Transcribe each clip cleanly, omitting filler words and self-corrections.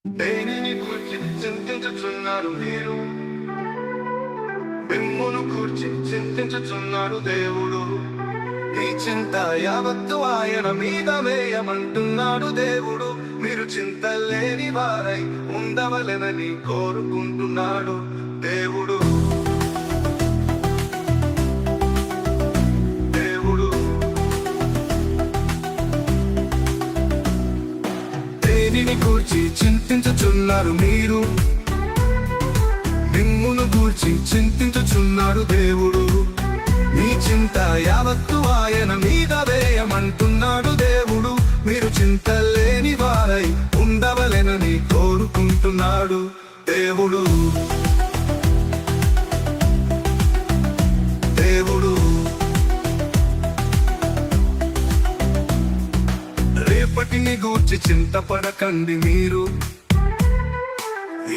దేనిని గూర్చి చింతించుచున్నారు మీరు? మిమ్మును గూర్చి చింతించుచున్నాడు దేవుడు. ఈ చింత యావత్తు ఆయన మీద వేయమంటున్నాడు దేవుడు. మీరు చింతలేని వారై ఉండవలెనని కోరుకుంటున్నాడు దేవుడు. దేవుడు దేనిని గూర్చి చింతించుచున్నారు మీరు? మిమ్మును గూర్చి చింతించుచున్నాడు దేవుడు. మీ చింత యావత్తు ఆయన మీద వేయమంటున్నాడు దేవుడు. మీరు చింతలేని వారై ఉండవలెనని కోరుకుంటున్నాడు దేవుడు. దేవుడు రేపటిని గూర్చి చింతపడకండి మీరు,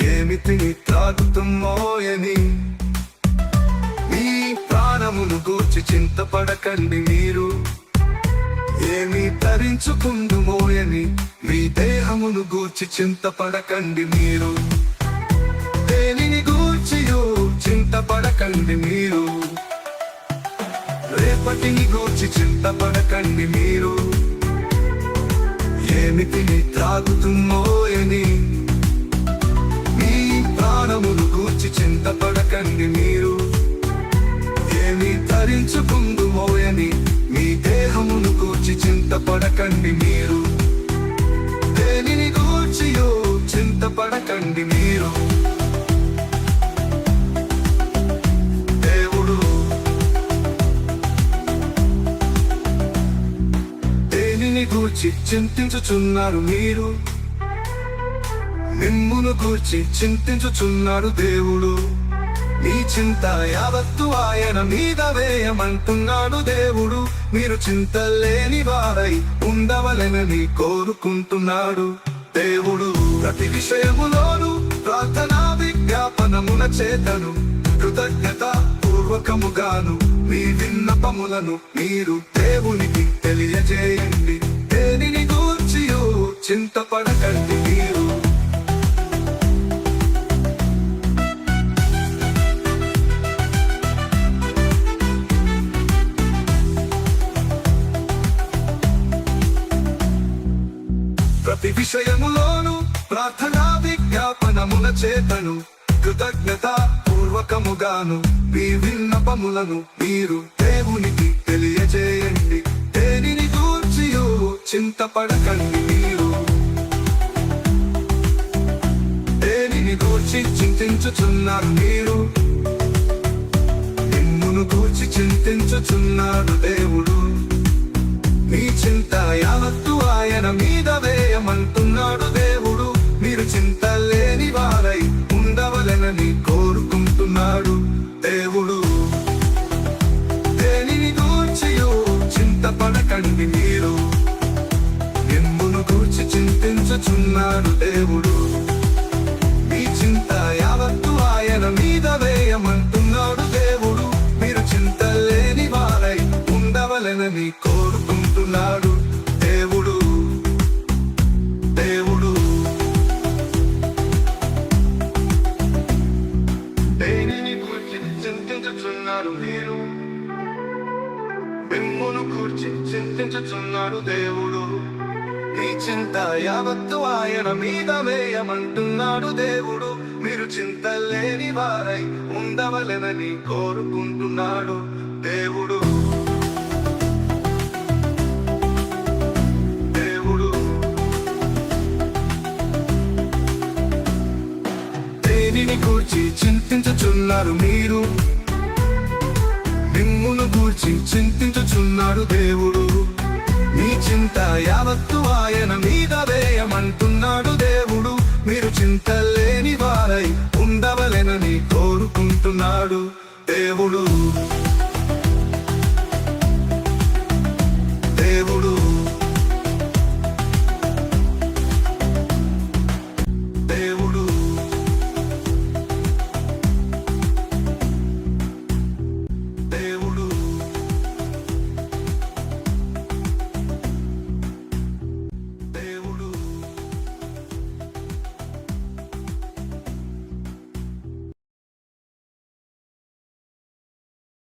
ఏమి తిని త్రాగుతుమ్మోయని. మీ ప్రాణమును గూర్చి చింతపడకండి మీరు, ఏమి ధరించుకుందుమోయని. మీ దేహమును గూర్చి చింతపడకండి మీరు, దేనిని గూర్చియో చింతపడకండి మీరు. రేపటిని గూర్చి చింతపడకండి మీరు, ఏమి తిని త్రాగుతుమ్మోయని. ప్రాణమును గూర్చి చింతపడకండి మీరు, ఏమి ధరించుకుందుమోయని. మీ దేహమును గూర్చి చింతపడకండి మీరు, దేనిని గూర్చియో చింతపడకండి మీరు. దేవుడు దేనిని గూర్చి చింతించుచున్నారు మీరు? మిమ్మును గూర్చి చింతించుచున్నాడు దేవుడు. మీ చింత యావత్తు ఆయన మీద వేయమంటున్నాడు దేవుడు. మీరు చింతలేని వారై ఉండవలెనని కోరుకుంటున్నాడు దేవుడు. ప్రతి విషయములోను ప్రార్థనా విజ్ఞాపనముల చేతను కృతజ్ఞత పూర్వకముగాను మీ విన్నపములను మీరు దేవునికి తెలియజేయండి. దేనిని గూర్చియో చింతపడకండి మీరు. ప్రతి విషయములోను ప్రార్థనా విజ్ఞాపనముల చేతను కృతజ్ఞత పూర్వకముగాను మీ విన్నపములను మీరు దేవునికి తెలియజేయండి. దేనిని గూర్చియో చింతపడకండి మీరు. దేనిని గూర్చి చింతించుచున్నారు మీరు? మిమ్మును గూర్చి చింతించుచున్నాడు దేవుడు. మీ చింత యావత్తు ఆయన మీద వేయమంటున్నాడు దేవుడు. మీరు చింతలేని వారై ఉండవలెనని కోరుకుంటున్నాడు దేవుడు. దేనిని గూర్చియో చింతపడకండి మీరు, మిమ్మును గూర్చి చింతించుచున్నాడు దేవుడు. మీ చింత యావత్తు ఆయన మీద వేయమంటున్నాడు దేవుడు. మీరు చింతలేని వారై ఉండవలెనని కోరుకుంటున్నాడు దేవుడు. దేవుడు దేనిని గూర్చి చింతించుచున్నారు మీరు? మిమ్మును గూర్చి చింతించుచున్నాడు దేవుడు. మీ చింత యావత్తు ఆయన మీద వేయమంటున్నాడు దేవుడు. మీరు చింతలేని వారై ఉండవలెనని కోరుకుంటున్నాడు దేవుడు. దేనిని గూర్చి చింతించుచున్నారు మీరు? మిమ్మును గూర్చి చింతించుచున్నాడు దేవుడు. మీ చింత యావత్తు ఆయన మీద వేయమంటున్నాడు దేవుడు. మీరు చింతలేని వారై ఉండవలెనని కోరుకుంటున్నాడు దేవుడు.